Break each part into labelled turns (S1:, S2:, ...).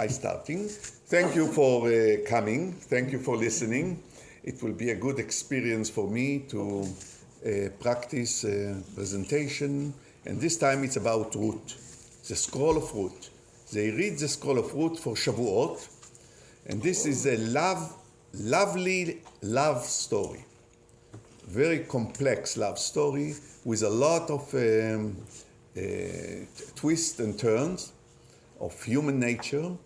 S1: I starting. Thank you for coming. Thank you for listening. It will be a good experience for me to practice presentation. And this time it's about Ruth, the scroll of Ruth. They read the scroll of Ruth for Shavuot. And this is a lovely love story. Very complex love story with a lot of twists and turns of human nature.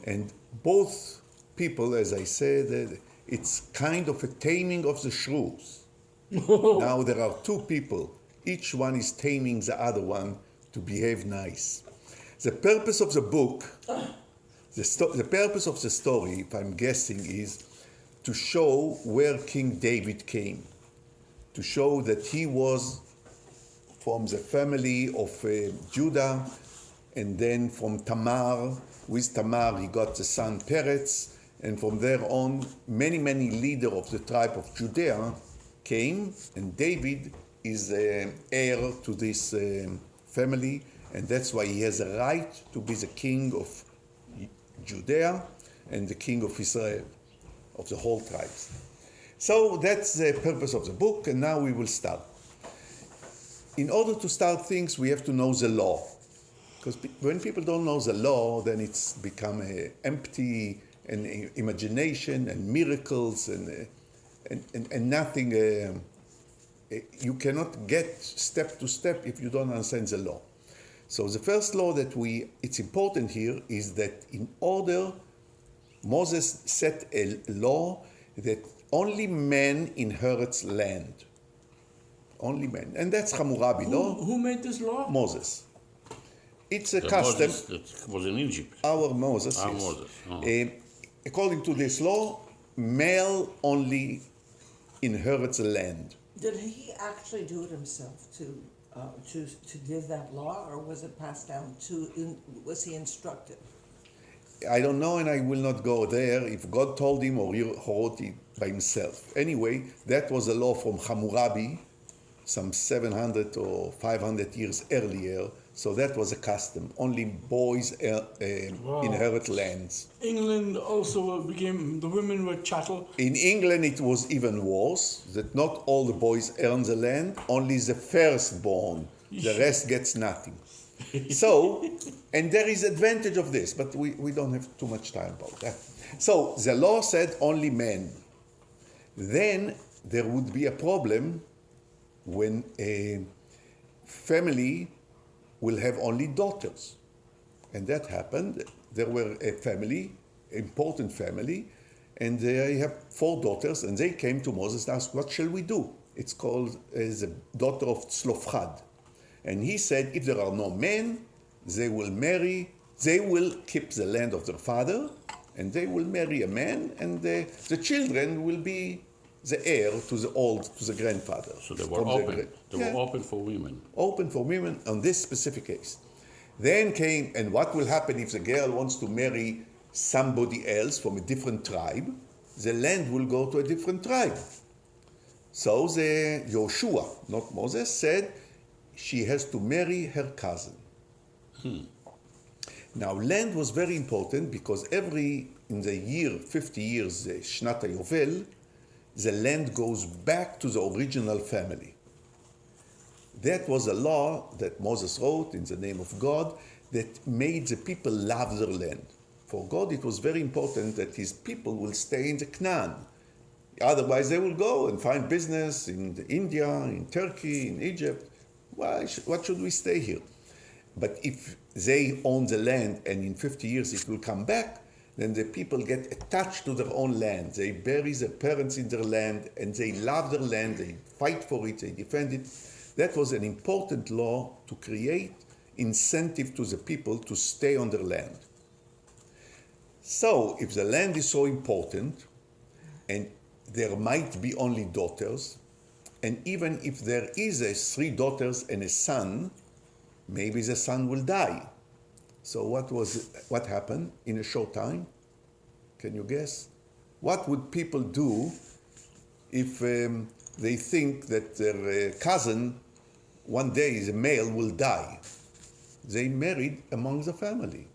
S1: And both people, as I said, it's kind of a taming of the shrews. Now there are two people. Each one is taming the other one to behave nice. The purpose of the book, the purpose of the story, if I'm guessing, is to show where King David came. To show that he was from the family of Judah, and then from Tamar. With Tamar he got the son Peretz, and from there on many leaders of the tribe of Judea came, and David is heir to this family, and that's why he has a right to be the king of Judea and the king of Israel, of the whole tribes. So that's the purpose of the book, and now we will start. In order to start things, we have to know the law. Because when people don't know the law, then it's become empty and imagination and miracles and nothing. You cannot get step to step if you don't understand the law. So the first law that it's important here is that in order, Moses set a law that only man inherits land. Only men. And that's Hammurabi law.
S2: Who made this law?
S1: Moses. It's a custom.
S3: Moses that was in Egypt.
S1: Our Moses.
S3: Our
S1: yes.
S3: Moses. Oh.
S1: According to this law, male only inherits the land.
S4: Did he actually do it himself to give that law, or was it passed down was he instructed?
S1: I don't know, and I will not go there if God told him or he wrote it by himself. Anyway, that was a law from Hammurabi, some 700 or 500 years earlier. So that was a custom. Only boys inherit lands.
S2: England also became, the women were chattel.
S1: In England it was even worse, that not all the boys earn the land, only the firstborn. The rest gets nothing. So, and there is advantage of this, but we don't have too much time about that. So the law said only men. Then there would be a problem when a family will have only daughters. And that happened. There were a family, important family, and they have 4 daughters, and they came to Moses and asked, what shall we do? It's called the daughter of Zelophehad. And he said, if there are no men, they will keep the land of their father, and they will marry a man, and the children will be the heir to the grandfather.
S3: So they were open. They were open for women.
S1: Open for women on this specific case. Then came, and what will happen if the girl wants to marry somebody else from a different tribe? The land will go to a different tribe. So the Joshua, not Moses, said she has to marry her cousin. Now, land was very important because in the year 50 years, the Shnat HaYovel, the land goes back to the original family. That was a law that Moses wrote in the name of God that made the people love their land. For God, it was very important that his people will stay in the Canaan. Otherwise, they will go and find business in India, in Turkey, in Egypt. What should we stay here? But if they own the land and in 50 years it will come back, then the people get attached to their own land. They bury their parents in their land, and they love their land, they fight for it, they defend it. That was an important law to create incentive to the people to stay on their land. So, if the land is so important, and there might be only daughters, and even if there is 3 daughters and a son, maybe the son will die. So what happened in a short time? Can you guess? What would people do if they think that their cousin, one day the male will die? They married among the family.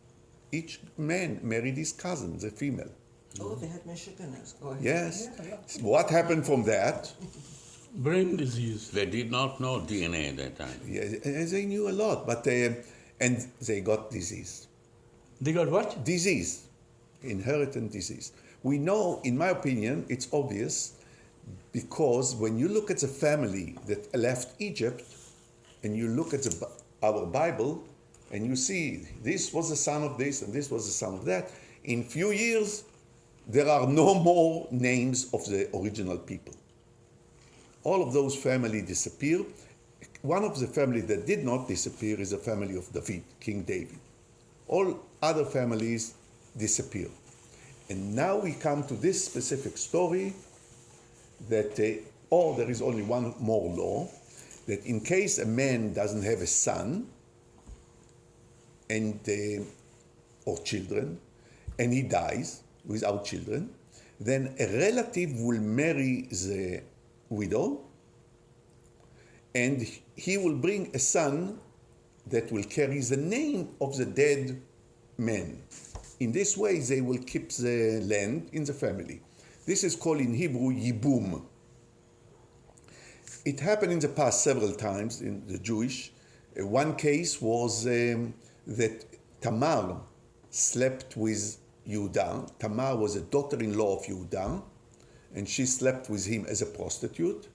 S1: each man married his cousin, the female.
S4: Oh, they had Michiganers. Go ahead.
S1: Yes. What happened from that?
S2: Brain disease.
S3: They did not know DNA at that time.
S1: Yeah, they knew a lot, but and they got disease.
S2: They got what?
S1: Disease, inherited disease. We know, in my opinion, it's obvious because when you look at the family that left Egypt and you look at our Bible and you see this was the son of this and this was the son of that, in few years there are no more names of the original people. All of those families disappear. One of the families that did not disappear is the family of David, King David. All other families disappear. And now we come to this specific story that, there is only one more law, that in case a man doesn't have a son and or children, and he dies without children, then a relative will marry the widow, and he will bring a son that will carry the name of the dead man. In this way, they will keep the land in the family. This is called in Hebrew yibum. It happened in the past several times in the Jewish. One case was that Tamar slept with Yehuda. Tamar was a daughter-in-law of Yehuda, and she slept with him as a prostitute,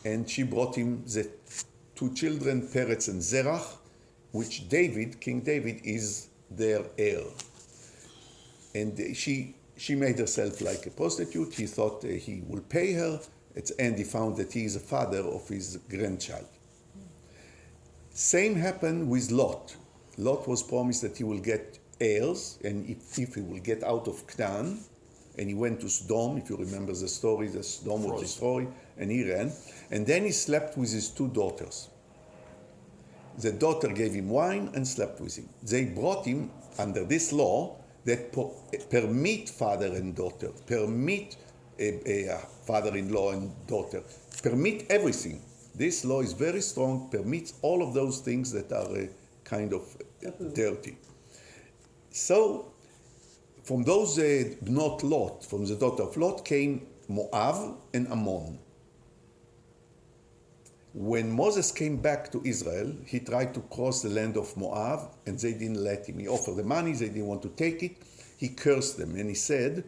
S1: and she brought him the two children, Peretz and Zerach, which David, King David, is their heir. And she made herself like a prostitute. He thought he will pay her, and he found that he is a father of his grandchild. Same happened with Lot. Lot was promised that he will get heirs, and if he will get out of Canaan, and he went to Sodom, if you remember the story, the Sodom was destroyed, and he ran. And then he slept with his two daughters. The daughter gave him wine and slept with him. They brought him under this law that permit father and daughter, permit a father-in-law and daughter, permit everything. This law is very strong, permits all of those things that are kind of dirty. So, from those not Lot, from the daughter of Lot came Moab and Ammon. When Moses came back to Israel, he tried to cross the land of Moab, and they didn't let him. He offered the money, they didn't want to take it. He cursed them, and he said,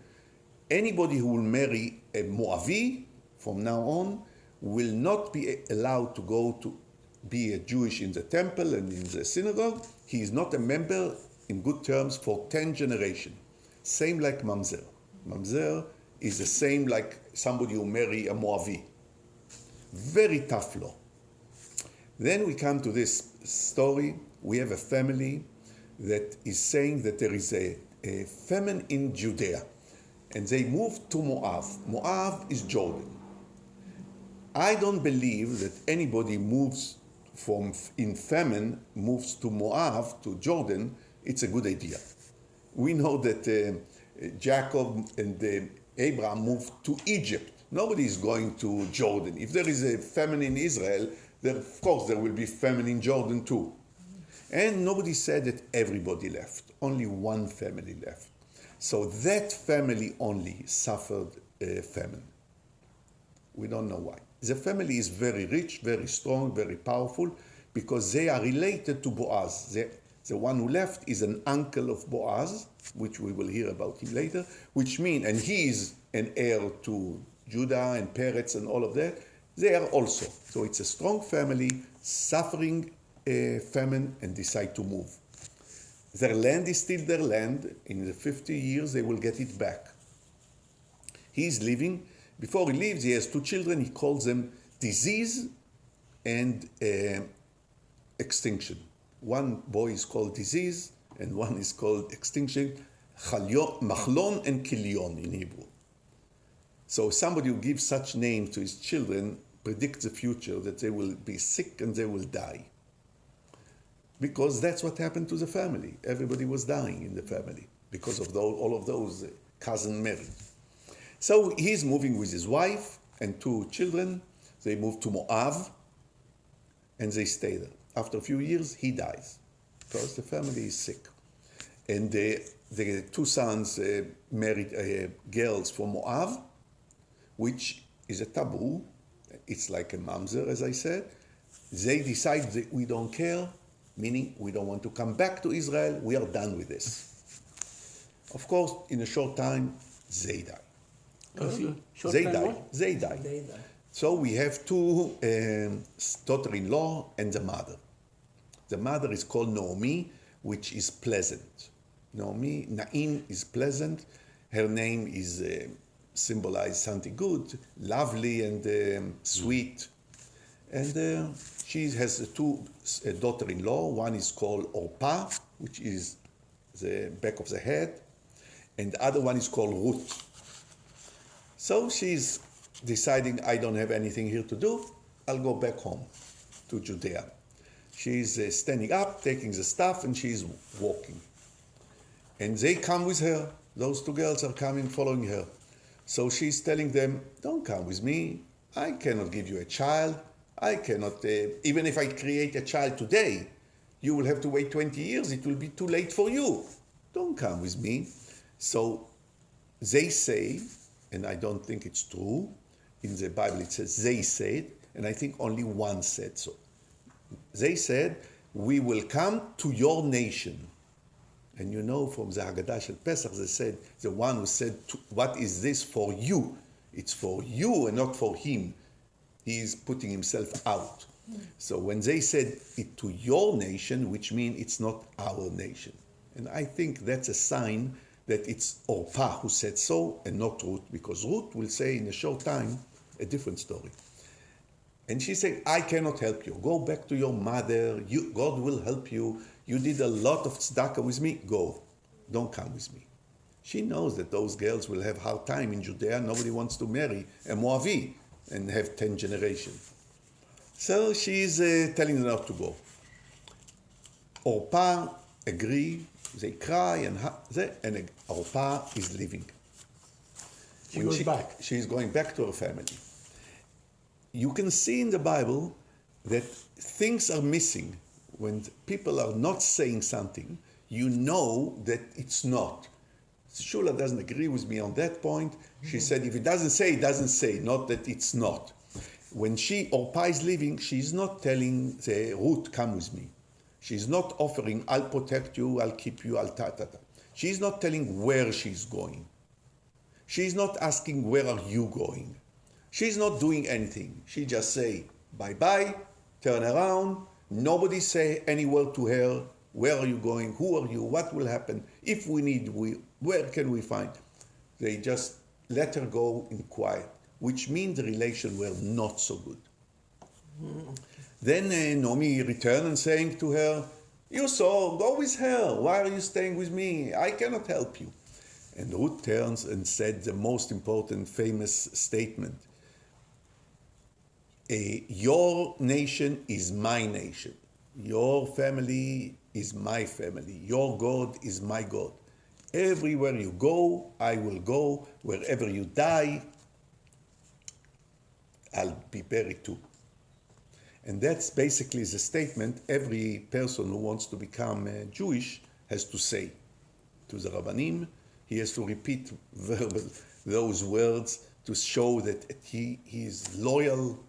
S1: anybody who will marry a Moavi from now on will not be allowed to go to be a Jewish in the temple and in the synagogue. He is not a member in good terms for 10 generations. Same like Mamzer. Mamzer is the same like somebody who marry a Moavi. Very tough law. Then we come to this story. We have a family that is saying that there is a famine in Judea, and they moved to Moab. Moab is Jordan. I don't believe that anybody moves in famine, moves to Moab, to Jordan. It's a good idea. We know that Jacob and Abraham moved to Egypt. Nobody is going to Jordan. If there is a famine in Israel, then of course there will be famine in Jordan too. And nobody said that everybody left. Only one family left. So that family only suffered a famine. We don't know why. The family is very rich, very strong, very powerful, because they are related to Boaz. The one who left is an uncle of Boaz, which we will hear about him later, which means, and he is an heir to Judah and Peretz and all of that, they are also. So it's a strong family suffering a famine and decide to move. Their land is still their land. In the 50 years, they will get it back. He's leaving. Before he leaves, he has two children. He calls them disease and extinction. One boy is called disease, and one is called extinction, Machlon and Kilion in Hebrew. So somebody who gives such names to his children predicts the future, that they will be sick and they will die. Because that's what happened to the family. Everybody was dying in the family because of all of those cousin married. So he's moving with his wife and two children. They move to Moab and they stay there. After a few years, he dies because the family is sick. And the two sons married girls from Moab, which is a taboo. It's like a mamzer, as I said. They decide that we don't care, meaning we don't want to come back to Israel. We are done with this. Of course, in a short time, they die. They die.
S4: They die.
S1: So we have two daughter-in-law and the mother. The mother is called Naomi, which is pleasant. Naim is pleasant. Her name is symbolize something good, lovely and sweet. And she has two daughter-in-law. One is called Orpah, which is the back of the head, and the other one is called Ruth. So she's deciding, I don't have anything here to do, I'll go back home to Judea. She's standing up, taking the stuff, and she's walking. And they come with her. Those two girls are coming, following her. So she's telling them, don't come with me. I cannot give you a child. I cannot, even if I create a child today, you will have to wait 20 years. It will be too late for you. Don't come with me. So they say, and I don't think it's true, in the Bible it says they said, and I think only one said so. They said, we will come to your nation. And you know from the Haggadah Shel Pesach, they said, the one who said, what is this for you? It's for you and not for him. He is putting himself out. So when they said it to your nation, which means it's not our nation. And I think that's a sign that it's Orpah who said so and not Ruth, because Ruth will say in a short time a different story. And she said, I cannot help you. Go back to your mother. God will help you. You did a lot of tzedakah with me. Go. Don't come with me. She knows that those girls will have hard time in Judea. Nobody wants to marry a Moavi and have 10 generations. So she's telling them not to go. Orpah agree. They cry and Orpah is leaving.
S2: She goes back.
S1: She's going back to her family. You can see in the Bible that things are missing. When people are not saying something, you know that it's not. Shula doesn't agree with me on that point. She said, if it doesn't say, not that it's not. When Orpah is leaving, she's not telling the Ruth, come with me. She's not offering, I'll protect you, I'll keep you, I'll ta-ta-ta. She's not telling where she's going. She's not asking, where are you going? She's not doing anything. She just say, bye-bye, turn around. Nobody say any word to her. Where are you going? Who are you? What will happen? If we need, where can we find? They just let her go in quiet, which means the relations were not so good. Then Naomi returned and saying to her, you saw, go with her. Why are you staying with me? I cannot help you. And Ruth turns and said the most important famous statement. Your nation is my nation. Your family is my family. Your God is my God. Everywhere you go, I will go. Wherever you die, I'll be buried too. And that's basically the statement every person who wants to become Jewish has to say to the Rabbanim. He has to repeat verbal those words to show that he is loyal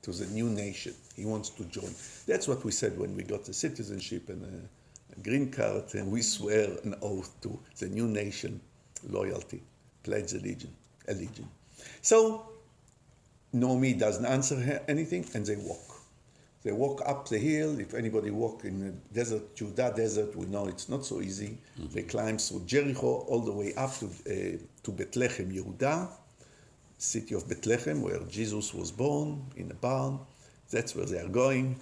S1: to the new nation. He wants to join. That's what we said when we got the citizenship and a green card, and we swear an oath to the new nation, loyalty, pledge allegiance. So Naomi doesn't answer her anything, and they walk. They walk up the hill. If anybody walk in the desert, Judah desert, we know it's not so easy. They climb through Jericho all the way up to Bethlehem, Yehudah, city of Bethlehem, where Jesus was born, in a barn. That's where they are going.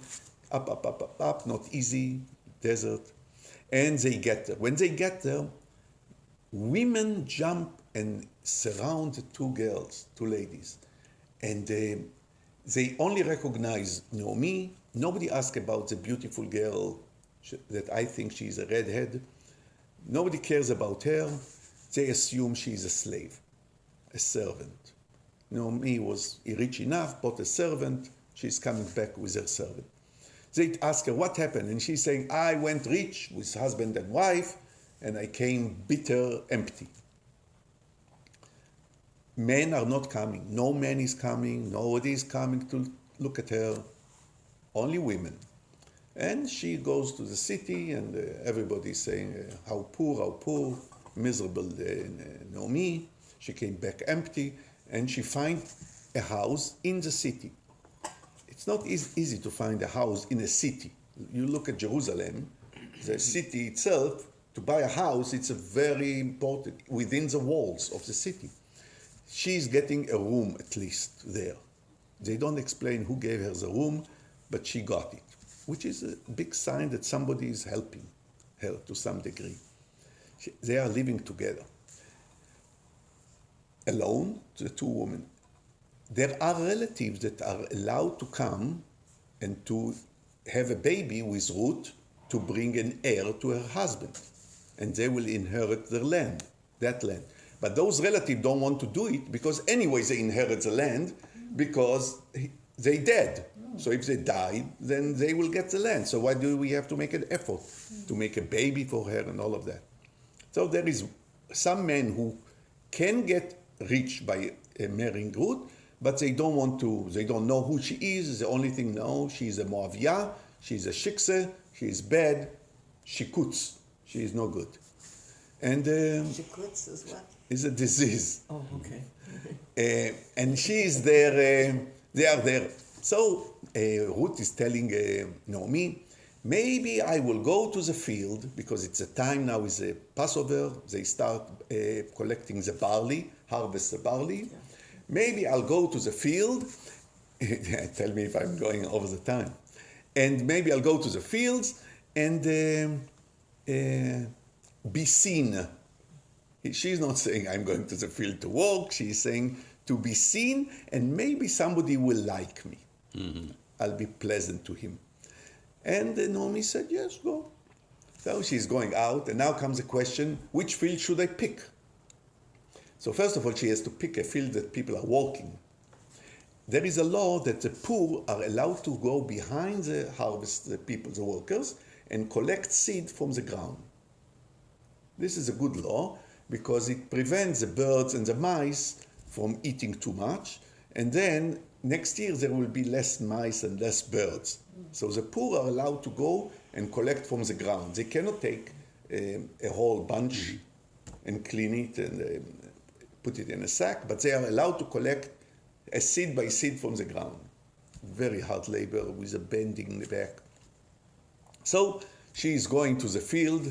S1: Up, not easy, desert. And they get there. When they get there, women jump and surround the two ladies. And they only recognize Naomi. Nobody asks about the beautiful girl that I think she's a redhead. Nobody cares about her. They assume she's a slave, a servant. Naomi was rich enough, bought a servant. She's coming back with her servant. They ask her, what happened? And she's saying, I went rich with husband and wife, and I came bitter, empty. Men are not coming. No man is coming. Nobody is coming to look at her. Only women. And she goes to the city, and everybody is saying, how poor, miserable Naomi. She came back empty, and she finds a house in the city. It's not easy to find a house in a city. You look at Jerusalem, the city itself, to buy a house, it's a very important, within the walls of the city. She's getting a room at least there. They don't explain who gave her the room, but she got it, which is a big sign that somebody is helping her to some degree. They are living together. Alone, the two women. There are relatives that are allowed to come and to have a baby with Ruth to bring an heir to her husband. And they will inherit their land, that land. But those relatives don't want to do it because anyway they inherit the land because they dead. So if they die, then they will get the land. So why do we have to make an effort to make a baby for her and all of that? So there is some men who can get rich by marrying Ruth, but they don't want to, they don't know who she is. The only thing know, she's a Moaviyah, she's a shikse, she is bad, she kuts, she is no good. And
S4: Shikutz is what?
S1: is a disease.
S4: Oh, okay.
S1: And she is there, they are there. So Ruth is telling Naomi, maybe I will go to the field, because it's a time now is a Passover, they start collecting the barley, harvest the barley. Yeah. Maybe I'll go to the field, tell me if I'm going over the time, and maybe I'll go to the fields and be seen. She's not saying I'm going to the field to work, she's saying to be seen, and maybe somebody will like me. Mm-hmm. I'll be pleasant to him. And Naomi said, yes, go. So she's going out, and now comes the question, which field should I pick? So first of all, she has to pick a field that people are walking. There is a law that the poor are allowed to go behind the harvest, the people, the workers, and collect seed from the ground. This is a good law because it prevents the birds and the mice from eating too much, and then next year there will be less mice and less birds. So the poor are allowed to go and collect from the ground. They cannot take a whole bunch and clean it and put it in a sack, but they are allowed to collect a seed by seed from the ground. Very hard labor with a bending in the back. So she is going to the field,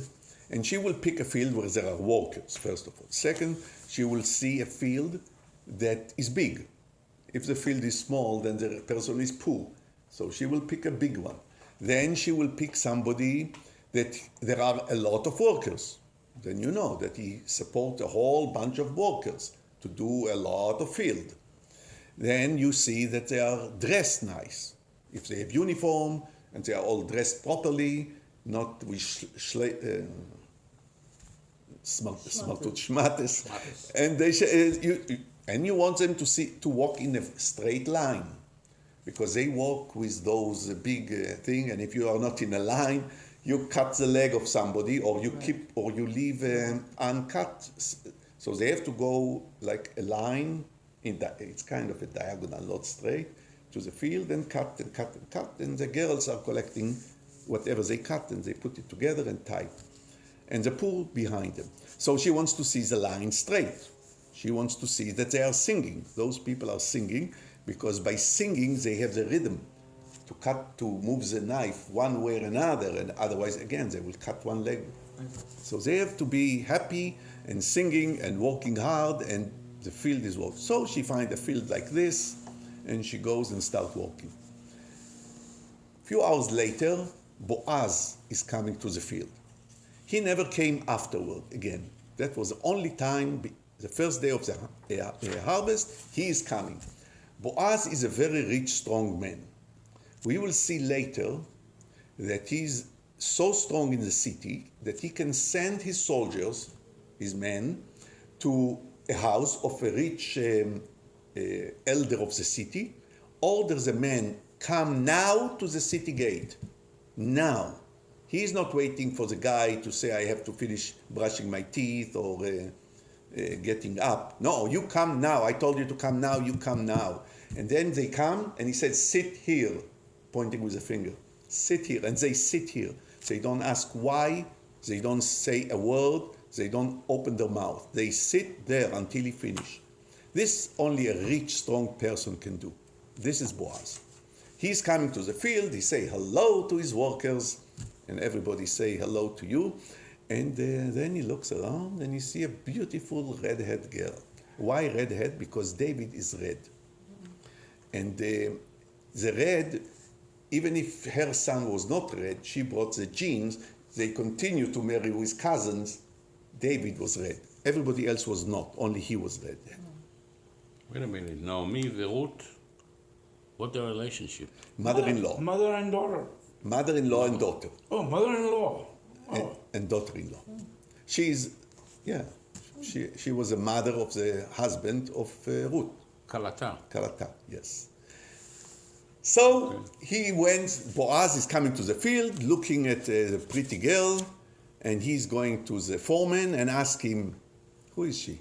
S1: and she will pick a field where there are workers, first of all. Second, she will see a field that is big. If the field is small, then the person is poor. So she will pick a big one. Then she will pick somebody that there are a lot of workers. Then you know that he supports a whole bunch of workers to do a lot of field. Then you see that they are dressed nice. If they have uniform and they are all dressed properly, not with schmattes, and you want them to walk in a straight line, because they walk with those big thing, and if you are not in a line, you cut the leg of somebody, or you keep, or you leave uncut. So they have to go like a line, it's kind of a diagonal, not straight, to the field, and cut and cut and cut, and the girls are collecting whatever they cut, and they put it together and tie, and the poor behind them. So she wants to see the line straight. She wants to see that they are singing. Those people are singing, because by singing they have the rhythm to cut, to move the knife one way or another, and otherwise, again, they will cut one leg. So they have to be happy and singing and working hard, and the field is work. So she finds a field like this, and she goes and starts walking. A few hours later, Boaz is coming to the field. He never came afterward again. That was the only time, the first day of the harvest, he is coming. Boaz is a very rich, strong man. We will see later that he's so strong in the city that he can send his soldiers, his men, to a house of a rich elder of the city, orders a man come now to the city gate. Now. He's not waiting for the guy to say, I have to finish brushing my teeth or getting up. No, you come now. I told you to come now, you come now. And then they come, and he said, sit here, pointing with a finger. Sit here. And they sit here. They don't ask why. They don't say a word. They don't open their mouth. They sit there until he finishes. This only a rich, strong person can do. This is Boaz. He's coming to the field. He say hello to his workers, and everybody say hello to you. And then he looks around, and he see a beautiful red-haired girl. Why red-haired? Because David is red. And the red, even if her son was not red, she brought the genes. They continued to marry with cousins. David was red. Everybody else was not. Only he was red.
S3: Wait a minute. Naomi, Ruth, what the relationship?
S1: Mother-in-law.
S2: Mother and daughter.
S1: Mother-in-law and daughter.
S2: Oh, mother-in-law. Oh.
S1: And daughter-in-law. She was the mother of the husband of Ruth. Kalata, yes. So he went, Boaz is coming to the field, looking at the pretty girl, and he's going to the foreman and ask him, who is she?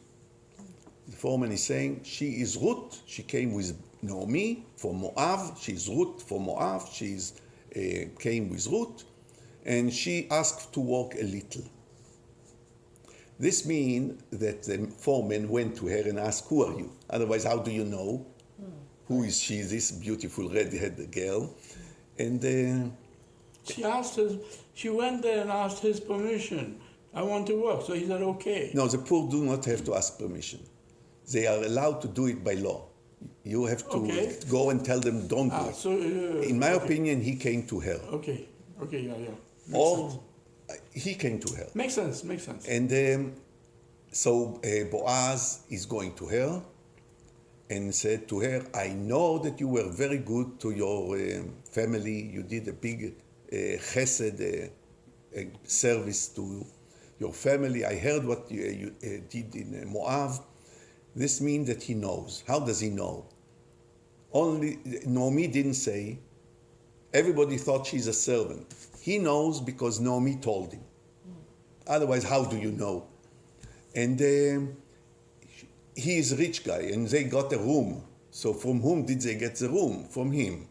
S1: The foreman is saying, she is Ruth. She came with Naomi from Moab. She's Ruth from Moab. She's came with Ruth, and she asked to work a little. This means that the foreman went to her and asked, who are you? Otherwise, how do you know? Who is she, this beautiful red-haired girl? And
S2: she went there and asked his permission. I want to work. So he said, okay.
S1: no, the poor do not have to ask permission. They are allowed to do it by law. You have to go and tell them, don't do it.
S2: So,
S1: in my opinion, he came to her.
S2: Okay, yeah.
S1: Or he came to her.
S2: Makes sense.
S1: And so Boaz is going to her and said to her, I know that you were very good to your family. You did a big chesed service to your family. I heard what you did in Moab. This means that he knows. How does he know? Only Naomi didn't say. Everybody thought she's a servant. He knows because Naomi told him. Otherwise, how do you know? And he is a rich guy, and they got a room. So from whom did they get the room? From him.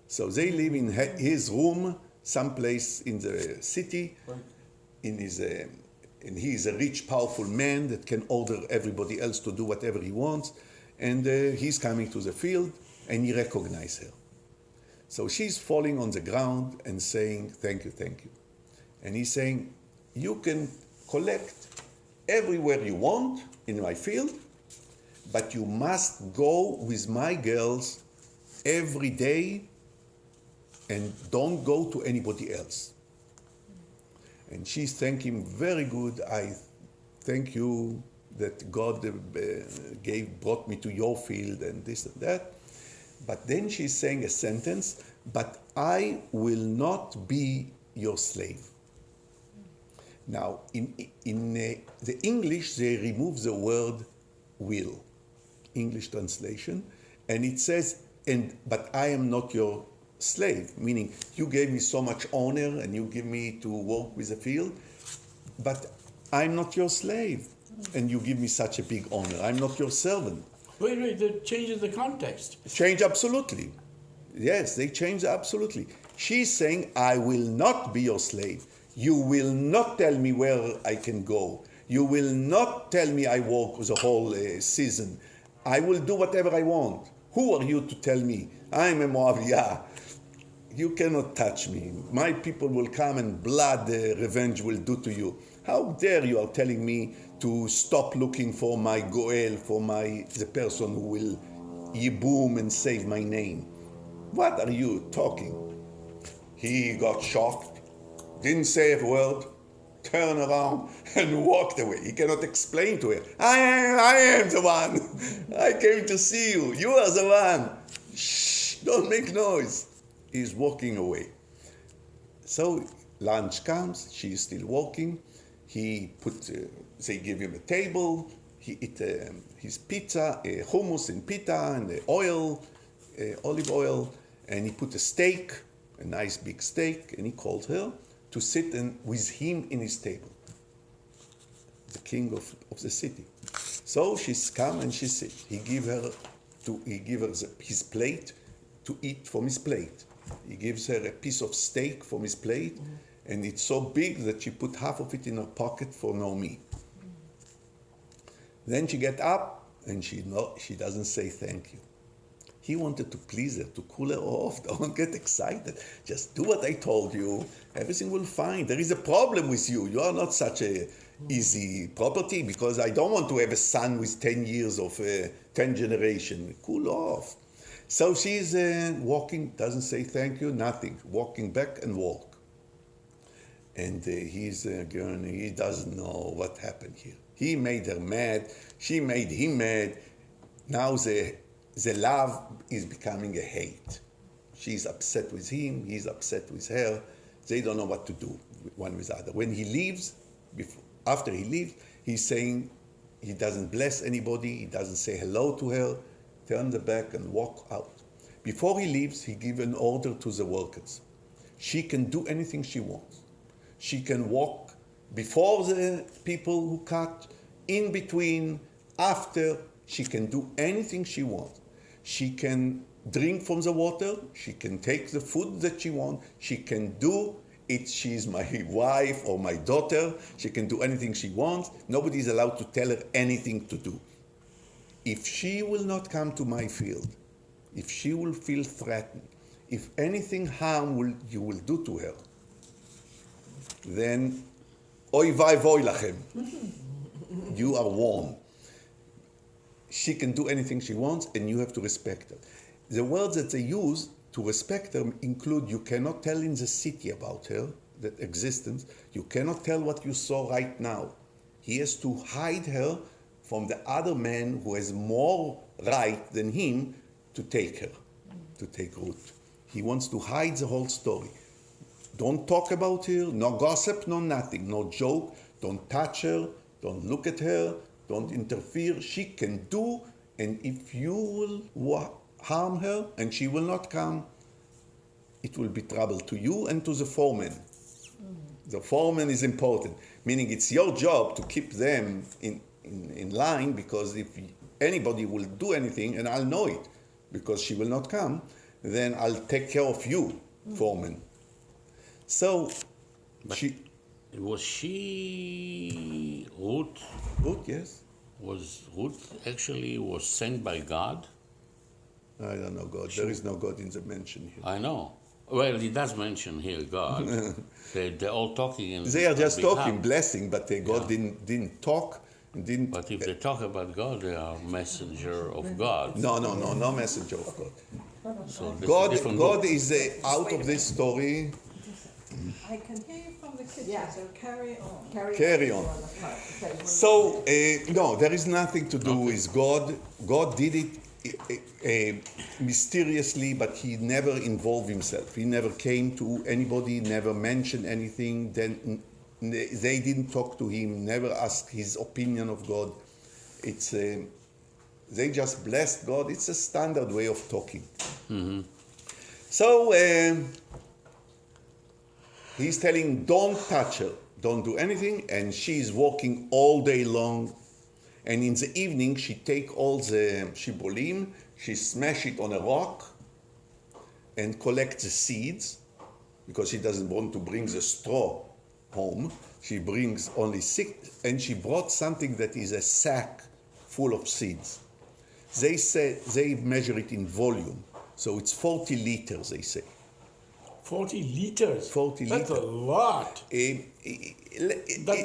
S1: So they live in his room, someplace in the city, and he is a rich, powerful man that can order everybody else to do whatever he wants. And he's coming to the field, and he recognizes her. So she's falling on the ground and saying, thank you. And he's saying, you can collect everywhere you want in my field, but you must go with my girls every day and don't go to anybody else. And she's thanking him, very good. I thank you that God brought me to your field and this and that. But then she's saying a sentence, but I will not be your slave. Now, in the English, they remove the word will, English translation, and it says, but I am not your slave, meaning you gave me so much honor and you give me to work with the field, but I'm not your slave, and you give me such a big honor. I'm not your servant.
S2: Wait, that changes the context.
S1: Change absolutely. Yes, they change absolutely. She's saying, I will not be your slave. You will not tell me where I can go. You will not tell me I work the whole season. I will do whatever I want. Who are you to tell me? I'm a Moabiyah. You cannot touch me. My people will come and blood revenge will do to you. How dare you are telling me to stop looking for my Goel, for the person who will yiboom and save my name. What are you talking? He got shocked, didn't say a word, turned around and walked away. He cannot explain to her. I am the one. I came to see you. You are the one. Shh, don't make noise. He's walking away. So lunch comes, she is still walking. They give him a table. He eat his pizza, hummus and pita, and the oil, olive oil. and he put a steak, a nice big steak, and he called her to sit with him in his table, the king of the city. So she's come and she sits. He give her his plate to eat from his plate. He gives her a piece of steak from his plate, and it's so big that she put half of it in her pocket for Naomi. Then she get up and she doesn't say thank you. He wanted to please her, to cool her off. Don't get excited. Just do what I told you. Everything will fine. There is a problem with you. You are not such a easy property, because I don't want to have a son with 10 years of 10 generation. Cool off. So she's walking, doesn't say thank you, nothing. Walking back and walk. And he's gurney. He doesn't know what happened here. He made her mad. She made him mad. Now the love is becoming a hate. She's upset with him. He's upset with her. They don't know what to do one with the other. When he leaves, after he leaves, he's saying he doesn't bless anybody. He doesn't say hello to her. Turn the back and walk out. Before he leaves, he gives an order to the workers. She can do anything she wants. She can walk before the people who cut, in between, after. She can do anything she wants. She can drink from the water. She can take the food that she wants. She can do it. She's my wife or my daughter. She can do anything she wants. Nobody is allowed to tell her anything to do. If she will not come to my field, if she will feel threatened, if anything harm you will do to her, then oy vay voy lachem. You are warned. She can do anything she wants, and you have to respect her. The words that they use to respect her include: you cannot tell in the city about her, that existence. You cannot tell what you saw right now. He has to hide her from the other man who has more right than him to take her, to take Ruth. He wants to hide the whole story. Don't talk about her, no gossip, no nothing, no joke. Don't touch her, don't look at her, don't interfere. She can do, and if you will harm her and she will not come, it will be trouble to you and to the foreman. The foreman is important, meaning it's your job to keep them in line, because if anybody will do anything, and I'll know it, because she will not come, then I'll take care of you, foreman. So,
S3: Was she Ruth?
S1: Ruth, yes.
S3: Was Ruth actually sent by God?
S1: I don't know God. There is no God in the mention here.
S3: I know. Well, he does mention here God. They're all talking in
S1: They are just
S3: behalf.
S1: talking, blessing, but God didn't talk. Didn't.
S3: But if they talk about God, they are messenger of God.
S1: No messenger of God.
S3: So this
S1: God,
S3: is different
S1: God
S3: book.
S1: is out of this story.
S5: I can hear you from the kitchen,
S4: Yeah.
S5: so carry on.
S1: Carry on. So, no, there is nothing to do with God. God did it mysteriously, but he never involved himself. He never came to anybody, never mentioned anything. Then they didn't talk to him, never asked his opinion of God. It's they just blessed God. It's a standard way of talking.
S3: Mm-hmm.
S1: So he's telling, don't touch her, don't do anything, and she's walking all day long. And in the evening, she take all the shibolim, she smash it on a rock, and collect the seeds, because she doesn't want to bring the straw home. She brings only seeds, and she brought something that is a sack full of seeds. They say they measure it in volume, so it's 40 liters. They say
S2: 40 liters.
S1: 40
S2: That's
S1: liters.
S2: a lot.
S1: It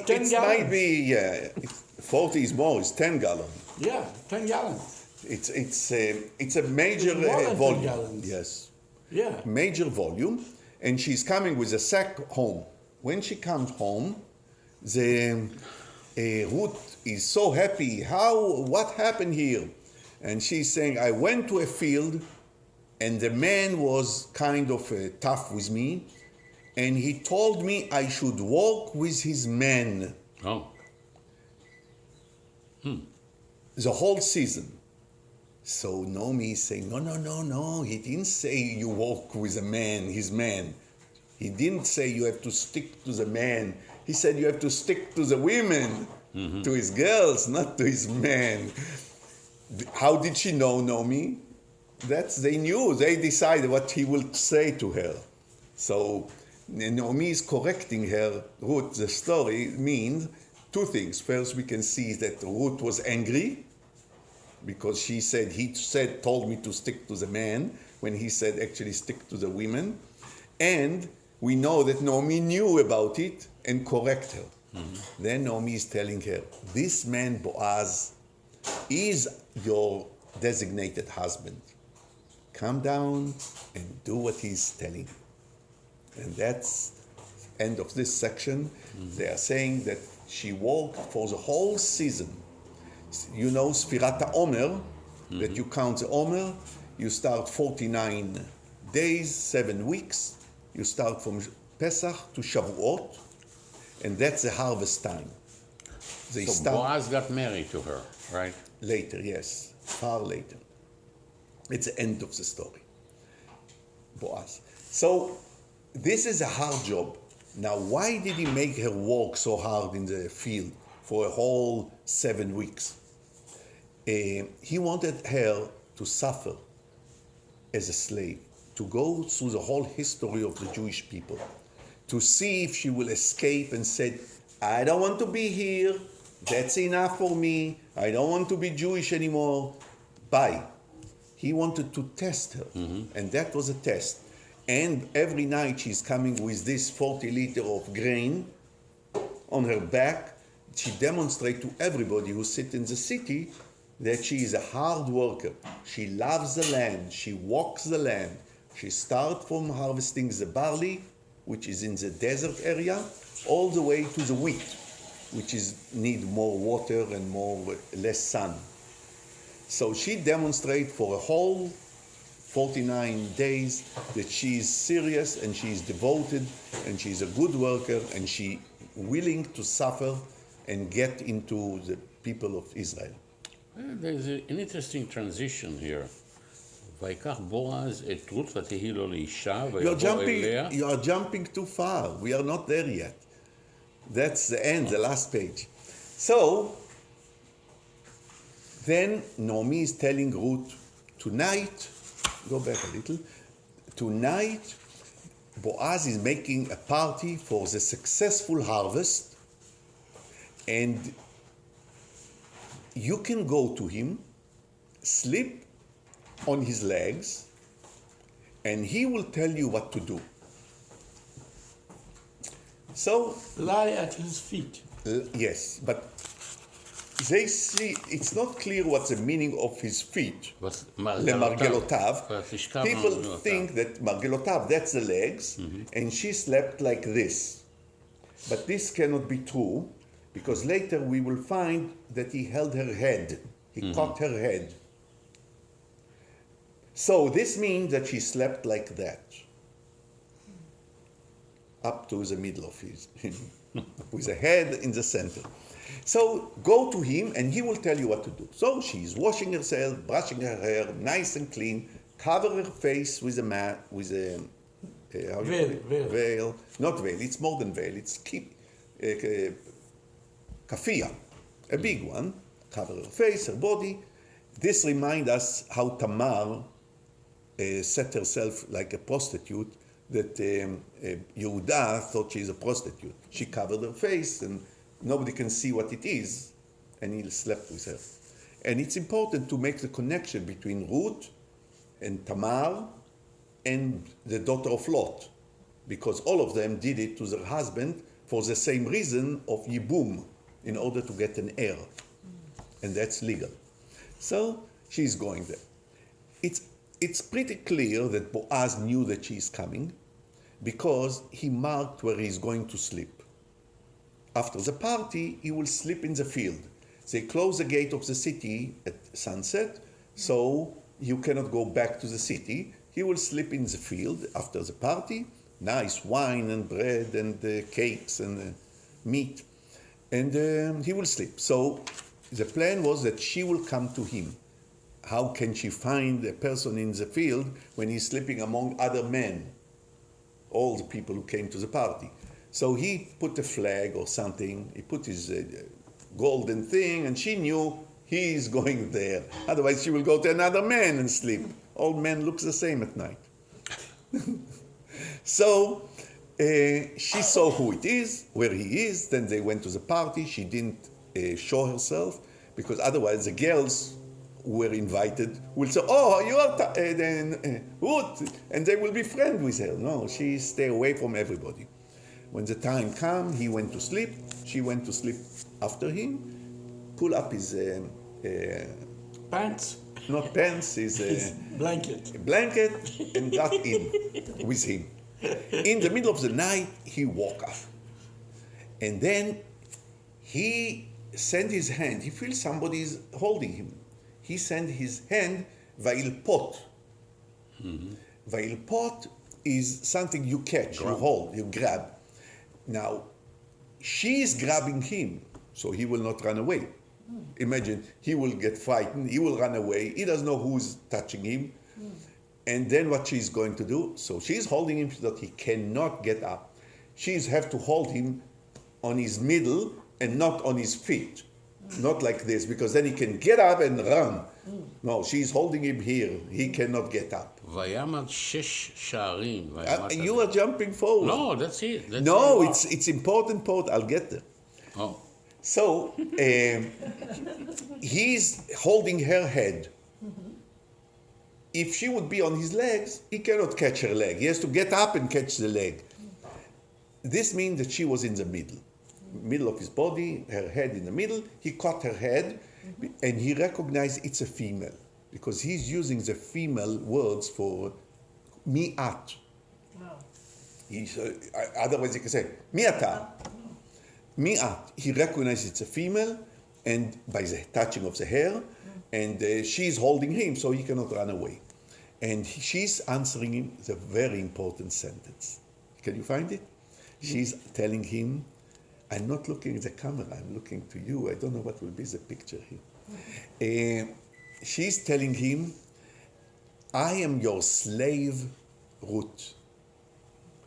S2: 10
S1: might
S2: gallons.
S1: be 40 is more. It's 10 gallons.
S2: Yeah, 10 gallons.
S1: It's a major
S2: More than 10
S1: volume.
S2: gallons.
S1: Yes,
S2: Yeah.
S1: major volume, and she's coming with a sack home. When she comes home, the Ruth is so happy. What happened here? And she's saying, I went to a field, and the man was kind of tough with me, and he told me I should walk with his men
S3: Oh.
S1: the whole season. So Naomi is saying, no. He didn't say you walk with a man, his man. He didn't say you have to stick to the man. He said you have to stick to the women, to his girls, not to his men. How did she know Naomi? They knew. They decided what he will say to her. So Naomi is correcting her. Ruth, the story means two things. First, we can see that Ruth was angry because he told me to stick to the man, when he said actually stick to the women. And we know that Naomi knew about it and correct her. Then Naomi is telling her, this man Boaz is your designated husband. Come down and do what he's telling. And that's end of this section. They are saying that she walked for the whole season. You know Sfirat HaOmer, that you count the Omer, you start 49 days, 7 weeks. You start from Pesach to Shavuot, and that's the harvest time. They
S3: So
S1: start
S3: Boaz got married to her, right?
S1: later, yes, far later. It's the end of the story. Boaz. So this is a hard job. Now, why did he make her work so hard in the field for a whole 7 weeks? He wanted her to suffer as a slave, to go through the whole history of the Jewish people, to see if she will escape and say, I don't want to be here, that's enough for me, I don't want to be Jewish anymore, bye. He wanted to test her, and that was a test. And every night she's coming with this 40 liter of grain on her back. She demonstrates to everybody who sits in the city that she is a hard worker. She loves the land, she walks the land. She starts from harvesting the barley, which is in the desert area, all the way to the wheat, which need more water and less sun. So she demonstrates for a whole 49 days that she is serious and she is devoted and she is a good worker and she willing to suffer and get into the people of Israel.
S3: There's an interesting transition here. ויקח בועז את רות ותהי לו לאישה ויבוא אליה.
S1: You are jumping too far. We are not there yet. That's the end, the last page. So, then Naomi is telling Ruth, tonight, go back a little, tonight Boaz is making a party for the successful harvest, and you can go to him, sleep on his legs, and he will tell you what to do. So,
S2: Lie at his feet.
S1: yes, but they see, it's not clear what's the meaning of his feet. למרגלותיו. People think that מרגלותיו, that's the legs, and she slept like this. But this cannot be true, because later we will find that he held her head. He caught her head. So this means that she slept like that, up to the middle of him, with a head in the center. So go to him and he will tell you what to do. So she's washing herself, brushing her hair, nice and clean, cover her face with a mat, with a veil. Not veil, it's more than veil, it's kafia, a big one, cover her face, her body. This reminds us how Tamar set herself like a prostitute, that Yehuda thought she's a prostitute. She covered her face and nobody can see what it is, and he slept with her. And it's important to make the connection between Ruth and Tamar and the daughter of Lot, because all of them did it to their husband for the same reason of Yibum, in order to get an heir. And that's legal. So she's going there. It's pretty clear that Boaz knew that she is coming, because he marked where he's going to sleep. After the party, he will sleep in the field. They close the gate of the city at sunset, so you cannot go back to the city. He will sleep in the field after the party, nice wine and bread and cakes and meat, and he will sleep. So the plan was that she will come to him how can she find a person in the field when he's sleeping among other men, all the people who came to the party? So he put a flag or something, he put his golden thing, and she knew he's going there. Otherwise she will go to another man and sleep. All men look the same at night. So she saw who it is, where he is, then they went to the party. She didn't show herself, because otherwise the girls who were invited will say, oh, you are Ruth, and they will be friends with her. No, she stay away from everybody. When the time came, he went to sleep. She went to sleep after him, pull up his
S2: Pants,
S1: not pants, his
S2: blanket.
S1: blanket, and got in with him. In the middle of the night, he woke up. And then he sent his hand. He feels somebody is holding him. He sent his hand, vailpot. Vailpot is something you catch, you hold, you grab. Now, she is grabbing him, so he will not run away. Imagine, he will get frightened, he will run away, he doesn't know who's touching him. And then what she's going to do, so she's holding him so that he cannot get up. She's have to hold him on his middle and not on his feet. Not like this, because then he can get up and run. No, she's holding him here, he cannot get up.
S3: ויעמד שש שערים.
S1: You are jumping forward.
S3: No, that's it. That's
S1: No,
S3: it.
S1: it's important part, I'll get there.
S3: Oh.
S1: So, he's holding her head. If she would be on his legs, he cannot catch her leg. He has to get up and catch the leg. This means that she was in the middle of his body, her head in the middle. He caught her head, and he recognized it's a female, because he's using the female words for mi'at.
S5: Wow.
S1: Otherwise he can say, mi'ata. Mi'at. He recognized it's a female, and by the touching of the hair, and she's holding him, so he cannot run away. And she's answering him the very important sentence. Can you find it? She's telling him, I'm not looking at the camera, I'm looking to you. I don't know what will be the picture here. She's telling him, I am your slave, Ruth.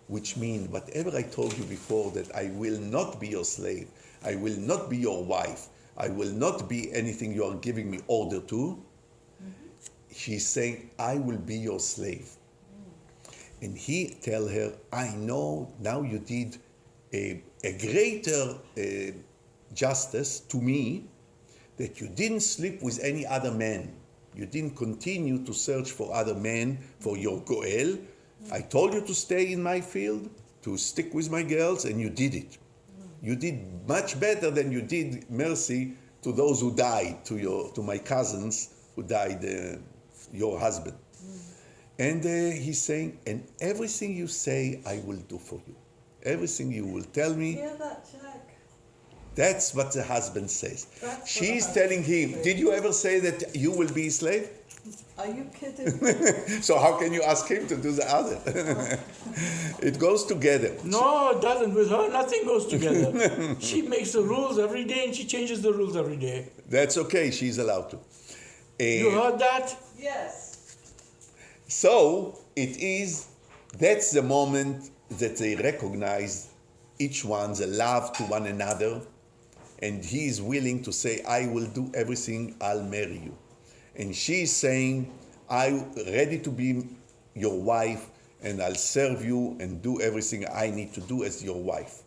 S1: Which means, whatever I told you before, that I will not be your slave, I will not be your wife, I will not be anything you are giving me order to. She's saying, I will be your slave. And he tell her, I know now you did a greater justice to me, that you didn't sleep with any other man. You didn't continue to search for other men for your goel. I told you to stay in my field, to stick with my girls, and you did it. You did much better than you did mercy to those who died, to my cousins who died, your husband. And he's saying, and everything you say, I will do for you. Everything you will tell me.
S5: Hear that, Jack?
S1: That's what the husband says.
S5: That's
S1: She's
S5: what the
S1: telling
S5: husband
S1: him,
S5: says.
S1: did you ever say that you will be a slave?
S5: Are you kidding?
S1: So how can you ask him to do the other? It goes together.
S2: No, it doesn't. With her, nothing goes together. She makes the rules every day, and she changes the rules every day.
S1: That's okay, she's allowed to.
S2: You heard that?
S5: Yes.
S1: So that's the moment that they recognize each one, the love to one another, and he is willing to say, I will do everything, I'll marry you. And she's saying, I'm ready to be your wife, and I'll serve you and do everything I need to do as your wife,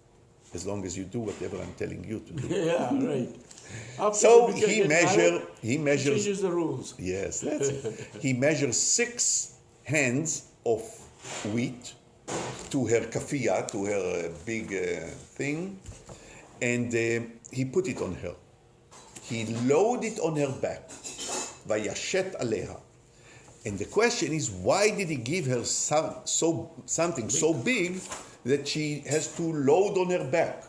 S1: as long as you do whatever I'm telling you to do.
S2: Yeah, right. After
S1: So
S2: we get
S1: he
S2: married,
S1: measures.
S2: changes the rules.
S1: Yes, that's it. He measures 6 hands of wheat to her kafia, to her big thing, and he put it on her. He loaded it on her back. Vayashet aleha. And the question is, why did he give her something so big that she has to load on her back?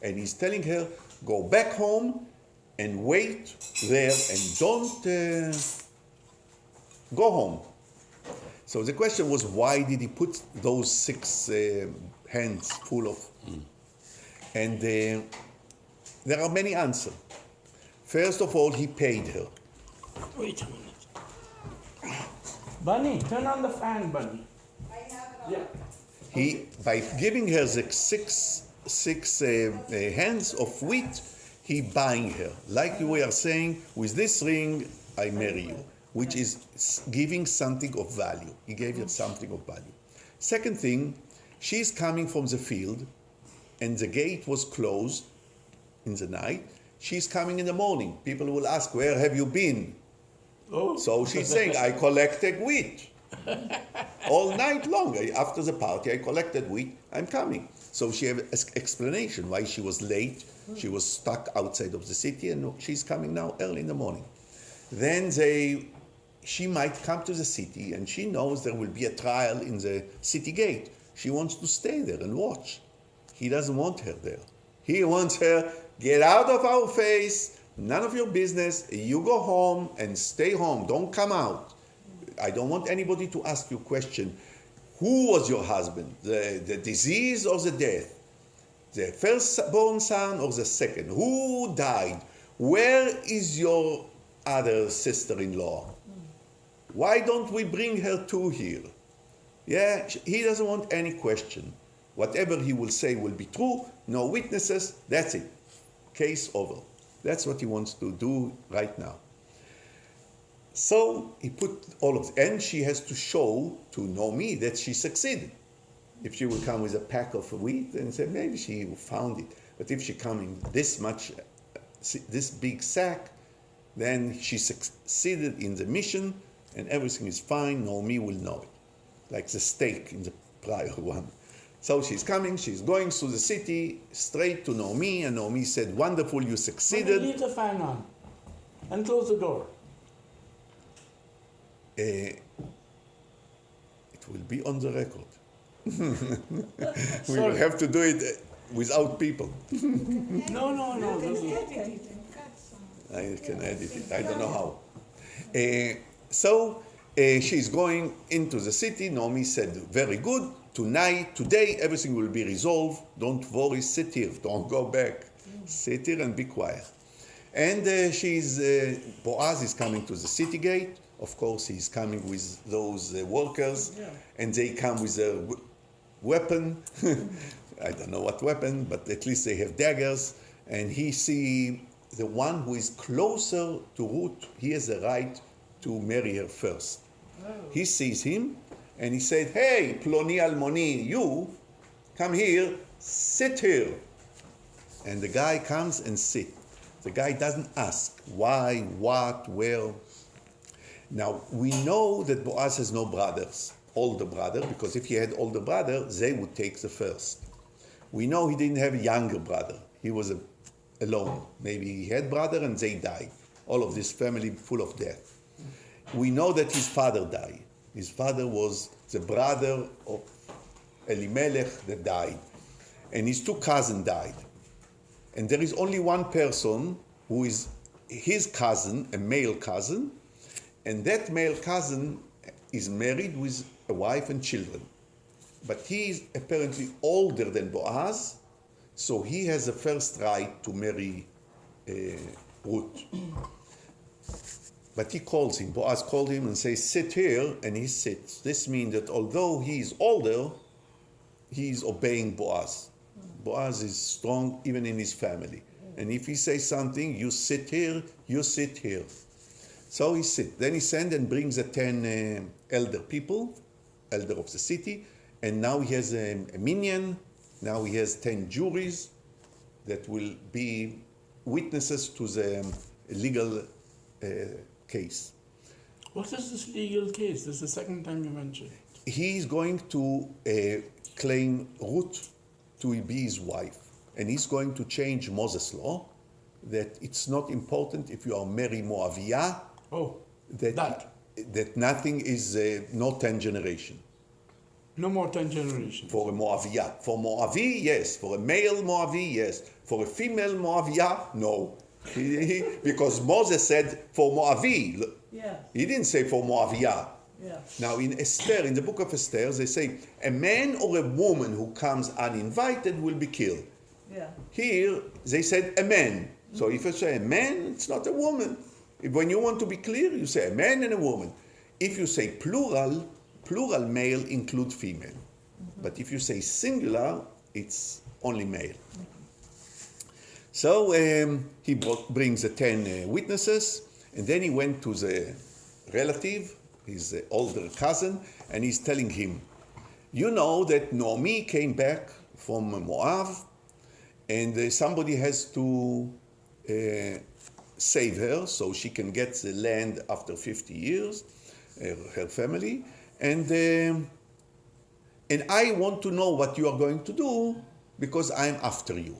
S1: And he's telling her, go back home and wait there and don't go home. So the question was, why did he put those 6 hands full of? And there are many answers. First of all, he paid her.
S2: Wait a minute. Bunny, turn on the fan, Bunny. I have it on. Yeah.
S1: He, by giving her the six hands of wheat, he buying her. Like we are saying, with this ring, I marry you, which is giving something of value. He gave her something of value. Second thing, she's coming from the field, and the gate was closed in the night. She's coming in the morning. People will ask, where have you been?
S2: Oh.
S1: So she's saying, I collected wheat. All night long, after the party, I collected wheat, I'm coming. So she have an explanation why she was late. She was stuck outside of the city, and she's coming now early in the morning. Then she might come to the city, and she knows there will be a trial in the city gate. She wants to stay there and watch. He doesn't want her there. He wants her, get out of our face, none of your business, you go home and stay home, don't come out. I don't want anybody to ask you a question. Who was your husband? The disease or the death? The firstborn son or the second? Who died? Where is your other sister-in-law? Why don't we bring her too here? Yeah, he doesn't want any question. Whatever he will say will be true, no witnesses, that's it. Case over. That's what he wants to do right now. So he put all of, and she has to show to Naomi that she succeeded. If she will come with a pack of wheat and say, maybe she found it. But if she come in this much, this big sack, then she succeeded in the mission and everything is fine. Naomi will know it. Like the steak in the prior one. So she's coming, she's going through the city, straight to Naomi, and Naomi said, wonderful, you succeeded.
S2: Leave the fan on and close the door.
S1: It will be on the record. We
S2: Sorry.
S1: will have to do it without people.
S2: No. this is-
S1: I can edit it, I don't know how. So she's going into the city. Naomi said, very good. Today, everything will be resolved. Don't worry, sit here, don't go back. Sit here and be quiet. And Boaz is coming to the city gate. Of course, he's coming with those workers, and they come with a weapon. I don't know what weapon, but at least they have daggers. And he see the one who is closer to Ruth, he has the right to marry her first. He sees him, and he said, hey, Ploni Almoni, you, come here, sit here. And the guy comes and sits. The guy doesn't ask why, what, where. Now, we know that Boaz has no brothers, older brother, because if he had older brother, they would take the first. We know he didn't have a younger brother. He was alone. Maybe he had brother and they died. All of this family full of death. We know that his father died. His father was the brother of Elimelech that died. And his two cousins died. And there is only one person who is his cousin, a male cousin, and that male cousin is married with a wife and children. But he is apparently older than Boaz, so he has the first right to marry Ruth. But he calls him, Boaz called him and says, sit here, and he sits. This means that although he is older, he is obeying Boaz. Boaz is strong even in his family. And if he says something, you sit here, you sit here. So he sits. Then he sends and brings the 10 elder people, elder of the city, and now he has a minyan. Now he has 10 juries that will be witnesses to the legal case.
S2: What is this legal case? This is the second time you mentioned it.
S1: He is going to claim Ruth to be his wife. And he's going to change Moses' law, that it's not important if you are married Moaviyah, that nothing is, no 10 generation.
S2: No more 10 generations.
S1: For a Moaviyah. For Moavi, yes. For a male Moavi, yes. For a female Moaviyah, no. Because Moses said for Moavi.
S5: Yeah.
S1: He didn't say for Moaviyah.
S5: Yeah.
S1: Now in Esther, in the book of Esther, they say a man or a woman who comes uninvited will be killed.
S5: Yeah.
S1: Here, they said a man. So if I say a man, it's not a woman. When you want to be clear, you say a man and a woman. If you say plural, plural male include female. But if you say singular, it's only male. So he brings the 10 witnesses, and then he went to the relative, his older cousin, and he's telling him, you know that Naomi came back from Moab, and somebody has to save her so she can get the land after 50 years, her family, and I want to know what you are going to do because I'm after you.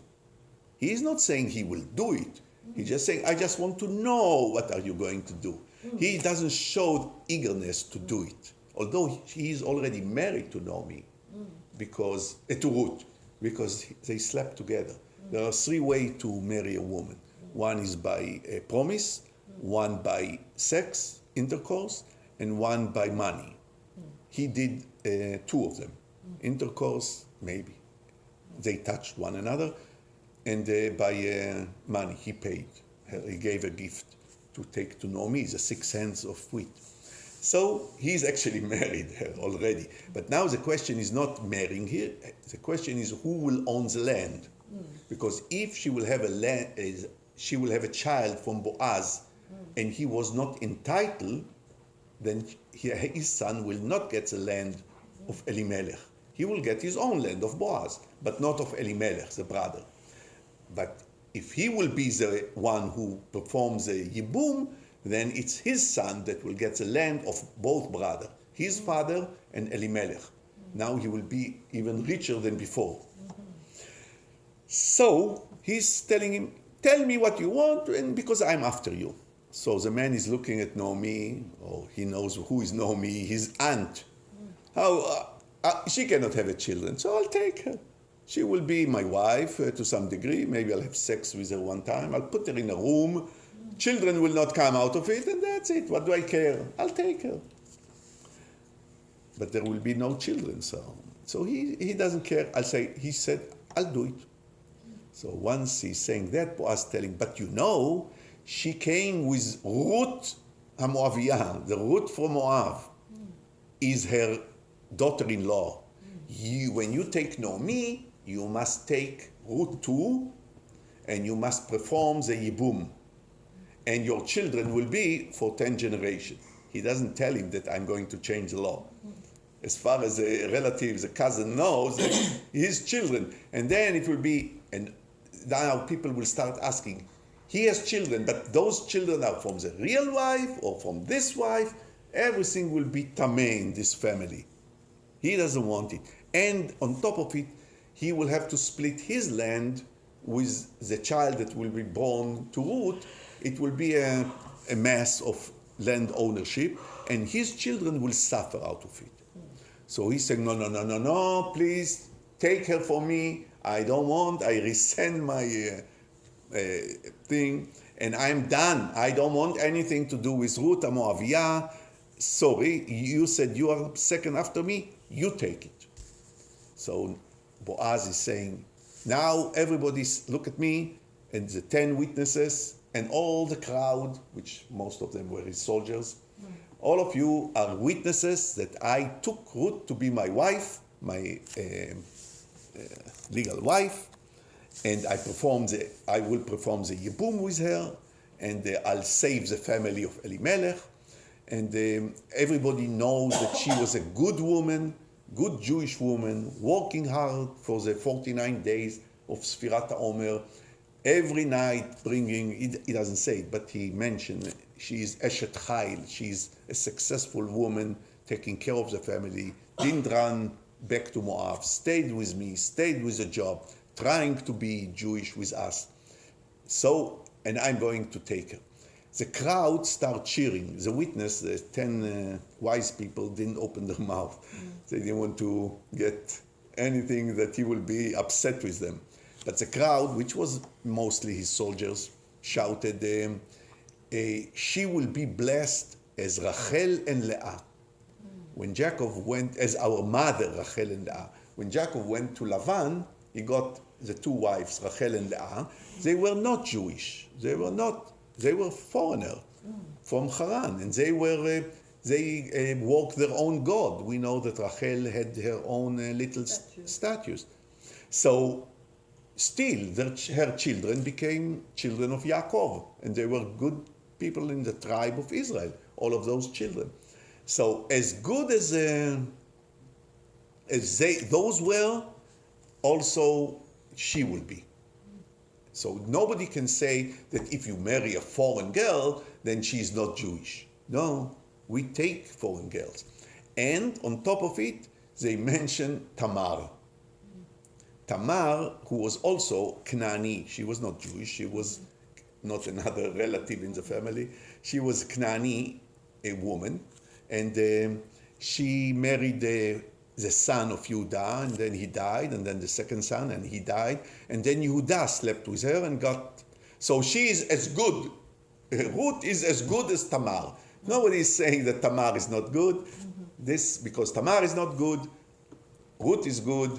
S1: He is not saying he will do it. He's just saying, I just want to know what are you going to do. He doesn't show eagerness to do it, although he is already married to Naomi, because to Ruth, because they slept together. There are 3 ways to marry a woman. One is by a promise, one by sex, intercourse, and one by money. He did 2 of them. Intercourse, maybe. They touched one another, and by money, he paid her. He gave a gift to take to Naomi, the 6 hands of wheat. So he's actually married her already. But now the question is not marrying here. The question is who will own the land. Because if she will have she will have a child from Boaz, and he was not entitled, then his son will not get the land of Elimelech. He will get his own land of Boaz, but not of Elimelech, the brother. But if he will be the one who performs the Yibum, then it's his son that will get the land of both brothers, his father and Elimelech. Now he will be even richer than before. So he's telling him, tell me what you want, and because I'm after you. So the man is looking at Naomi, or he knows who is Naomi, his aunt. She cannot have a children, so I'll take her. She will be my wife to some degree. Maybe I'll have sex with her one time. I'll put her in a room. Children will not come out of it, and that's it. What do I care? I'll take her. But there will be no children, so he doesn't care. He said, I'll do it. So once he's saying that, Boaz telling, but you know, she came with Ruth the Moabite. The Ruth from Moab is her daughter-in-law. When you take Naomi, you must take Ruth too, and you must perform the Yibum. And your children will be for 10 generations. He doesn't tell him that I'm going to change the law. As far as the relative, the cousin knows, his children. And then it will be, and now people will start asking, he has children, but those children are from the real wife or from this wife. Everything will be tamed in this family. He doesn't want it. And on top of it, he will have to split his land with the child that will be born to Ruth. It will be a mass of land ownership, and his children will suffer out of it. So he said, no, please take her for me. I don't want, I rescind my thing, and I'm done. I don't want anything to do with Ruth the Moabite. Sorry, you said you are second after me, you take it. So Boaz is saying, now everybody look at me, and the 10 witnesses, and all the crowd, which most of them were his soldiers, all of you are witnesses that I took Ruth to be my wife, my legal wife, and I will perform the Yibum with her, and I'll save the family of Elimelech. And everybody knows that she was a good woman, good Jewish woman, working hard for the 49 days of Sfirat HaOmer, every night bringing, he doesn't say it, but he mentioned she is Eshet Chayil, she's a successful woman, taking care of the family, didn't run back to Moab, stayed with me, stayed with the job, trying to be Jewish with us. So, and I'm going to take her. The crowd start cheering. The witness, the 10 wise people, didn't open their mouth. They didn't want to get anything that he will be upset with them. But the crowd, which was mostly his soldiers, shouted, she will be blessed as Rachel and Leah. When Jacob went, as our mother, Rachel and Leah, when Jacob went to Lavan, he got the 2 wives, Rachel and Leah. They were not Jewish. They were foreigner. from Haran, and they were they worked their own god. We know that Rachel had her own little statues. So still, her children became children of Yaakov, and they were good people in the tribe of Israel, all of those children. So as good as those were, also she will be. So nobody can say that if you marry a foreign girl, then she's not Jewish. No, we take foreign girls. And on top of it, they mention Tamar. Tamar, who was also Knaani, she was not Jewish, she was not another relative in the family. She was Knaani, a woman, and she married the son of Yehuda, and then he died, and then the second son, and he died, and then Yehuda slept with her and got... So she is as good, Ruth is as good as Tamar. Nobody is saying that Tamar is not good. This, because Tamar is not good, Ruth is good,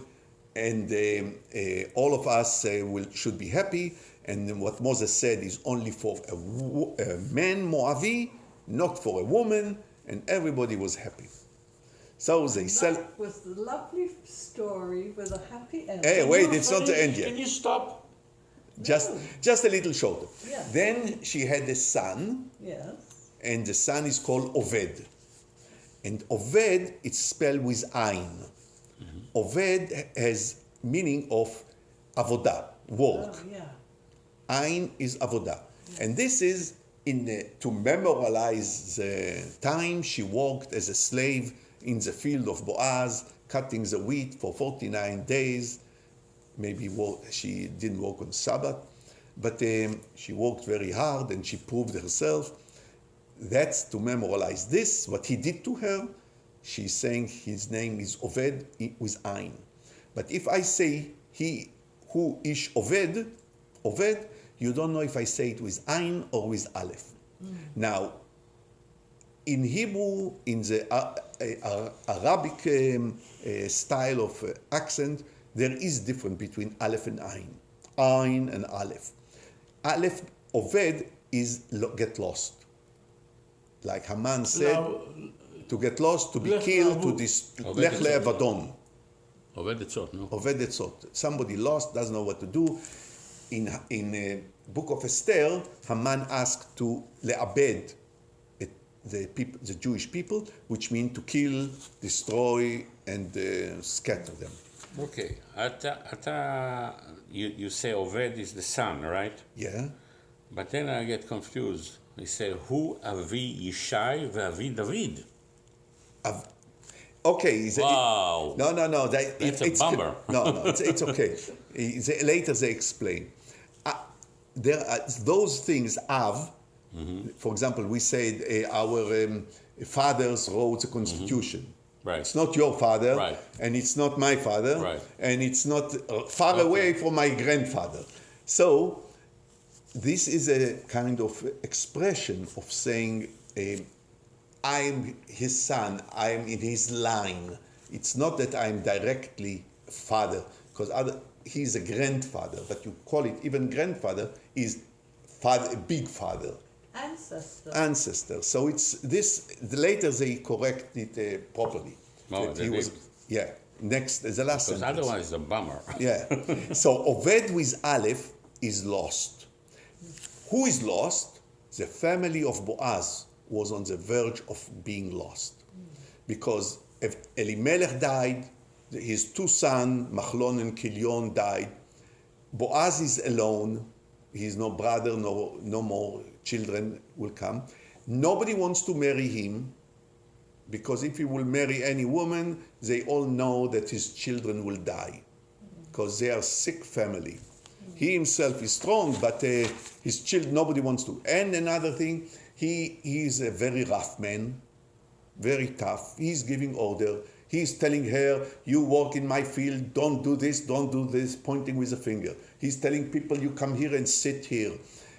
S1: and all of us should be happy. And what Moses said is only for a man, Moavi, not for a woman, and everybody was happy. So they sell.
S5: That was the lovely story with a happy ending.
S1: Hey, wait, it's not the end
S2: Can
S1: yet.
S2: you stop?
S1: Just a little shorter.
S5: Yeah.
S1: Then she had a son,
S5: Yes.
S1: and the son is called Oved. And Oved, it's spelled with Ain. Oved has meaning of avodah, work.
S5: Oh, yeah.
S1: Ain is avodah. And this is to memorialize the time she worked as a slave in the field of Boaz, cutting the wheat for 49 days. Maybe she didn't work on Sabbath, but she worked very hard and she proved herself. That's to memorialize this, what he did to her. She's saying his name is Oved with Ain. But if I say he who is Oved, you don't know if I say it with Ain or with Aleph. Now, in Hebrew, in the Arabic style of accent, there is difference between Aleph and Ain. Ain and Aleph. Aleph, Oved, is get lost. Like Haman said, to get lost, to be
S2: Lech
S1: killed, to
S2: le'avud.
S1: this
S3: Oved
S1: Lech
S3: etzot.
S1: le'avadon.
S3: Oved etzot, no?
S1: Oved etzot. Somebody lost, doesn't know what to do. In Book of Esther, Haman asked to le'abed the Jewish people, which means to kill, destroy, and scatter them.
S3: Okay. You say Oved is the son, right?
S1: Yeah.
S3: But then I get confused. They say, Hu Avi Yishai ve'Avi David.
S1: Okay.
S3: Wow.
S1: No.
S3: That's a bummer.
S1: No, it's okay. Later they explain. There are those things Av. For example, we said our fathers wrote the Constitution.
S3: Right.
S1: It's not your father,
S3: Right.
S1: and it's not my father,
S3: Right.
S1: and it's not far away from my grandfather. So this is a kind of expression of saying, I'm his son, I'm in his line. It's not that I'm directly father, because he's a grandfather, but you call it even grandfather is father, big father. Ancestor. So it's this. Later they correct it properly.
S3: Oh,
S1: That
S3: they
S1: he was,
S3: did.
S1: yeah. Next, the last
S3: Because
S1: sentence.
S3: otherwise it's a bummer.
S1: Yeah. So Oved with Aleph is lost. Who is lost? The family of Boaz was on the verge of being lost, because if Elimelech died, his two sons, Machlon and Kilion, died. Boaz is alone. He's no brother, no more children will come. Nobody wants to marry him, because if he will marry any woman, they all know that his children will die, because they are sick family. He himself is strong, but his children, nobody wants to. And another thing, he is a very rough man, very tough. He's giving order. He's telling her, you work in my field, don't do this, pointing with a finger. He's telling people, you come here and sit here.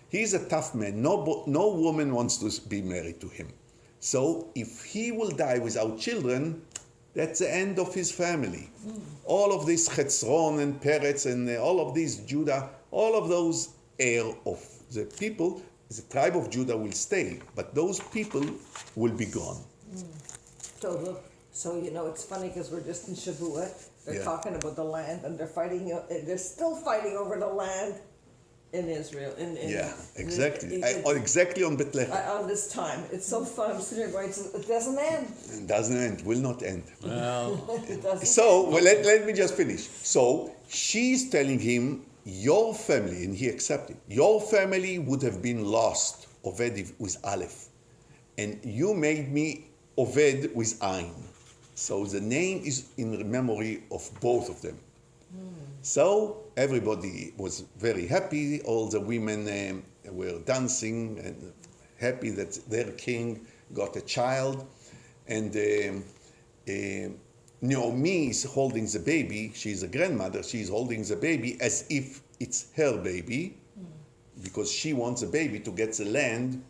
S1: He's a tough man. No woman wants to be married to him. So if he will die without children, that's the end of his family. All of this Chetzron and Peretz and all of these Judah, all of those heir of the people, the tribe of Judah will stay, but those people will be gone.
S4: So look, it's funny because we're just in Shavuot. They're
S1: Yeah.
S4: talking about the land, and they're still fighting over the land in Israel.
S1: Yeah, exactly.
S4: in-
S1: Exactly on Bethlehem.
S4: on this time. It's so fun. I'm sitting here going, it doesn't end.
S1: It doesn't end, will not end.
S3: Well,
S4: It doesn't
S1: So, well, let me just finish. So, she's telling him, your family, and he accepted, your family would have been lost, Oved with Aleph. And you made me Oved with Ain. So the name is in memory of both of them. So everybody was very happy. All the women were dancing and happy that their king got a child. And Naomi is holding the baby. She's a grandmother. She's holding the baby as if it's her baby because she wants the baby to get the land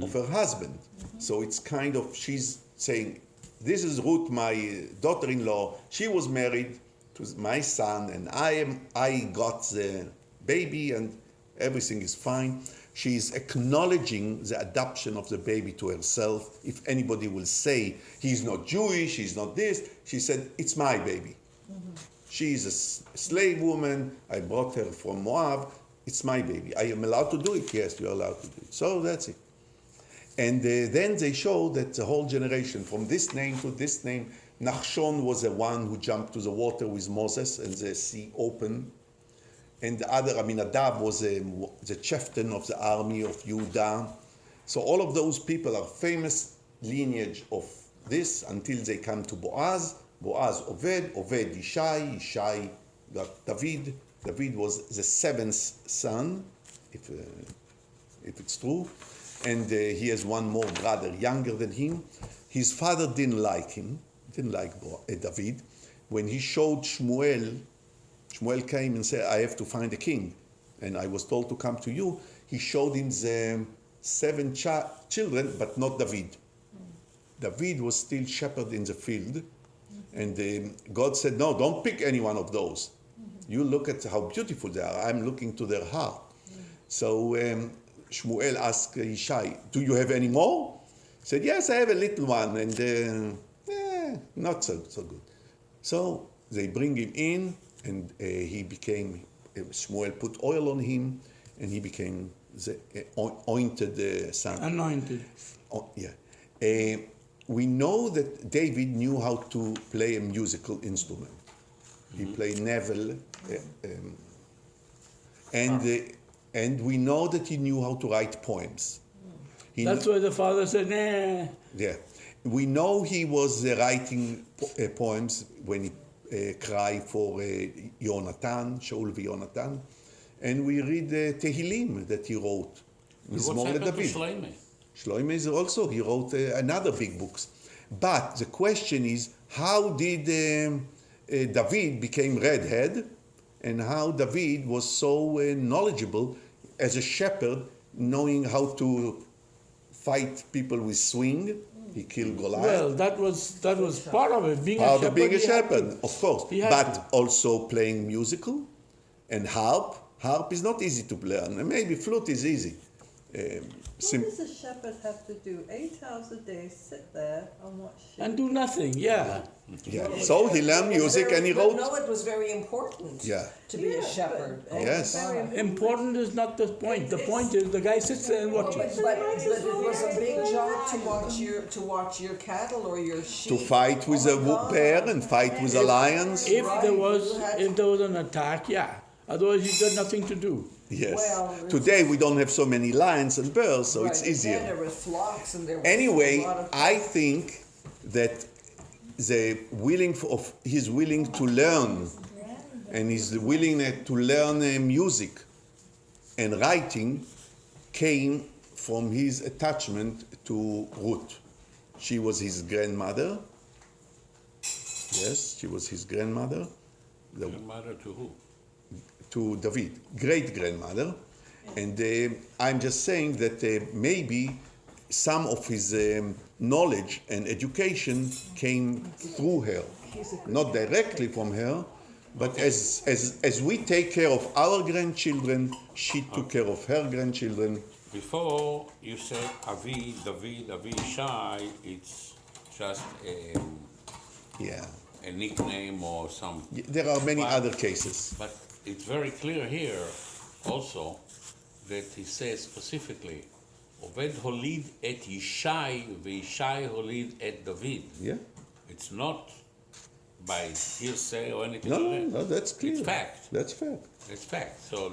S1: of her husband. So it's kind of, she's saying, this is Ruth, my daughter-in-law. She was married to my son, and I got the baby, and everything is fine. She's acknowledging the adoption of the baby to herself. If anybody will say, he's not Jewish, he's not this, she said, it's my baby. She's a slave woman. I brought her from Moab. It's my baby. I am allowed to do it? Yes, you're allowed to do it. So that's it. And then they show that the whole generation, from this name to this name, Nachshon was the one who jumped to the water with Moses and the sea opened. And the other, Aminadab, was the chieftain of the army of Judah. So all of those people are famous lineage of this until they come to Boaz. Boaz, Oved, Oved, Ishai, Ishai got David. David was the seventh son, if it's true. And he has one more brother, younger than him. His father didn't like him, didn't like David. When he showed Shmuel came and said, I have to find a king. And I was told to come to you. He showed him the seven children, but not David. David was still shepherd in the field. And God said, no, don't pick any one of those. You look at how beautiful they are. I'm looking to their heart. So Shmuel asked Ishai, do you have any more? He said, yes, I have a little one, and not so good. So they bring him in, and he became, Shmuel put oil on him, and he became the anointed son.
S2: Anointed.
S1: Oh, yeah. We know that David knew how to play a musical instrument. He played Neville, and we know that he knew how to write poems.
S2: That's why the father said, nah.
S1: Yeah. We know he was writing poems when he cried for Yonatan, Shaul v'Yonatan. And we read Tehillim that he wrote.
S3: what's happened to Shloimeh?
S1: Shloimeh is also, he wrote another big books. But the question is, how did David became redhead, and how David was so knowledgeable as a shepherd, knowing how to fight people with swing. He killed Goliath.
S2: Well, that was part of it. Being
S1: Part
S2: a
S1: of being a
S2: he had to.
S1: shepherd, of course.
S2: He had
S1: But
S2: to.
S1: also playing musical and harp. Harp is not easy to learn. And maybe flute is easy.
S5: What does a shepherd have to do? 8 hours a day, sit there and watch sheep?
S2: And do nothing, yeah.
S1: Yeah. So he learned music and he wrote.
S4: No, it was very important
S1: Yeah.
S4: to be a
S5: Yeah,
S4: shepherd.
S5: but-
S1: Yes.
S5: Very
S2: Important is not the point. The point is the guy sits there and
S4: But,
S2: watches.
S4: but it was a big job to watch your cattle or your sheep.
S1: To fight with
S4: Oh
S1: a
S4: my God.
S1: bear and fight with a lions.
S2: If
S4: Right,
S2: there
S4: you had
S2: was an attack, yeah. Otherwise, you got nothing to do.
S1: Yes.
S4: Well,
S1: Today we don't have so many lions and bears, so it's
S4: Right, then
S1: easier.
S4: there were flocks and there was
S1: Anyway,
S4: a lot of
S1: I think that he's willing to learn, and he's willing to learn music and writing came from his attachment to Ruth. She was his grandmother. Yes, she was his grandmother.
S3: Grandmother to who?
S1: To David, great-grandmother. And I'm just saying that maybe some of his knowledge and education came through her. Not directly from her, but as we take care of our grandchildren, she took care of her grandchildren
S3: before you said Avi, David, Avi, Shai, it's just
S1: Yeah.
S3: a nickname or some.
S1: There are many
S3: But-
S1: other cases.
S3: But it's very clear here also that he says specifically, Oved holid et Yishai, v'Yishai holid et David.
S1: Yeah.
S3: It's not by hearsay or anything
S1: No,
S3: like that.
S1: no, that's clear.
S3: It's fact.
S1: That's fact.
S3: It's fact. So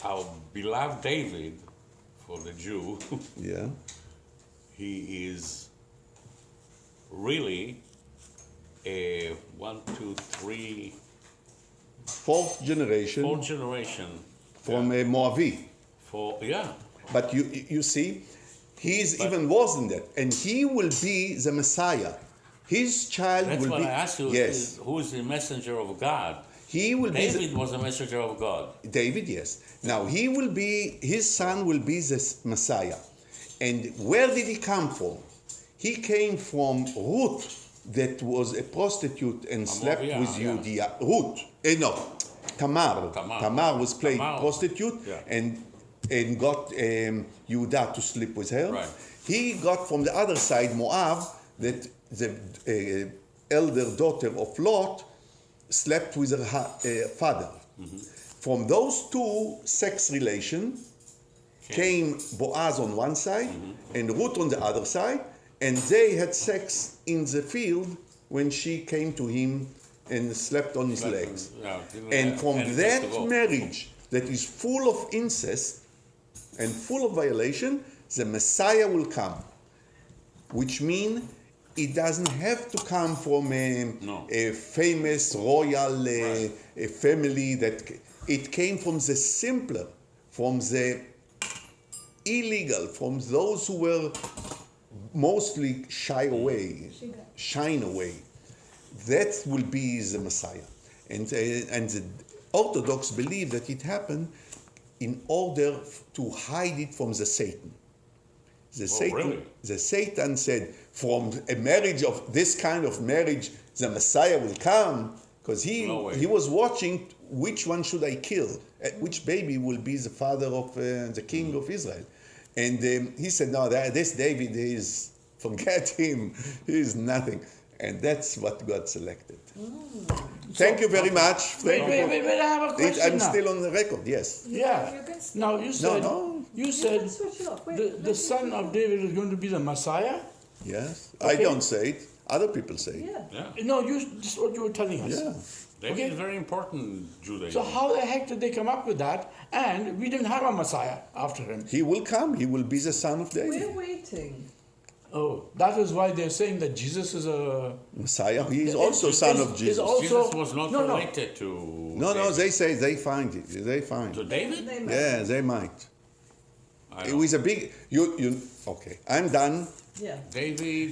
S3: our beloved David, for the Jew,
S1: Yeah.
S3: he is really a 1, 2, 3,
S1: Fourth generation
S3: fourth generation
S1: from a Moavi.
S3: yeah.
S1: But you see, he's even worse than that. And he will be the Messiah. His child
S3: That's
S1: will
S3: what
S1: be.
S3: I asked you.
S1: Yes.
S3: Who is the messenger of God?
S1: He will be.
S3: David was a messenger of God.
S1: David, yes. Now he will be, his son will be the Messiah. And where did he come from? He came from Ruth, that was a prostitute and slept
S3: yeah,
S1: with
S3: yeah.
S1: Judah. Ruth, no, Tamar.
S3: Tamar.
S1: Was played
S3: Tamar.
S1: prostitute
S3: Yeah.
S1: and got Judah to sleep with her.
S3: Right.
S1: He got from the other side Moab, that the elder daughter of Lot slept with her father.
S3: Mm-hmm.
S1: From those two sex relations came Boaz on one side
S3: Mm-hmm.
S1: and Ruth on the other side, and they had sex in the field when she came to him and slept on his legs.
S3: Yeah, didn't
S1: And
S3: have
S1: from
S3: any place
S1: that
S3: to go.
S1: marriage that is full of incest and full of violation, the Messiah will come, which means it doesn't have to come from
S3: No.
S1: a famous royal a family. That it came from the simpler, from the illegal, from those who were mostly shine away. That will be the Messiah, and the Orthodox believe that it happened in order to hide it from the Satan.
S3: Really?
S1: The Satan said, from a marriage of this kind of marriage, the Messiah will come, because
S3: No way.
S1: he was watching which one should I kill, which baby will be the father of the king of Israel. And he said, no, this David is, forget him, he is nothing. And that's what God selected. Thank you very much. Thank you for-
S2: Wait, I have a question
S1: I'm
S2: now.
S1: still on the record, yes.
S2: Yeah. Now you said
S1: no.
S2: you said
S5: switch it off. Wait,
S2: the son of David is going to be the Messiah.
S1: Yes. I
S2: Okay.
S1: don't say it. Other people say it.
S5: Yeah.
S3: Yeah.
S2: No, this is what you were telling us.
S1: Yeah.
S3: David
S2: Okay.
S3: is very important Judaism.
S2: So how the heck did they come up with that? And we didn't have a Messiah after him.
S1: He will come. He will be the son of David.
S5: We're waiting.
S2: Oh, that is why they're saying that Jesus is a
S1: Messiah. He is also son of
S2: is
S1: Jesus.
S2: also-
S3: Jesus was not
S2: no.
S3: related to
S1: No,
S3: David.
S1: they say they find it. They find
S3: To
S1: it.
S3: David?
S5: They might.
S1: Yeah, they might.
S3: I
S1: It
S3: don't-
S1: was a big. You. Okay. I'm done.
S5: Yeah.
S3: David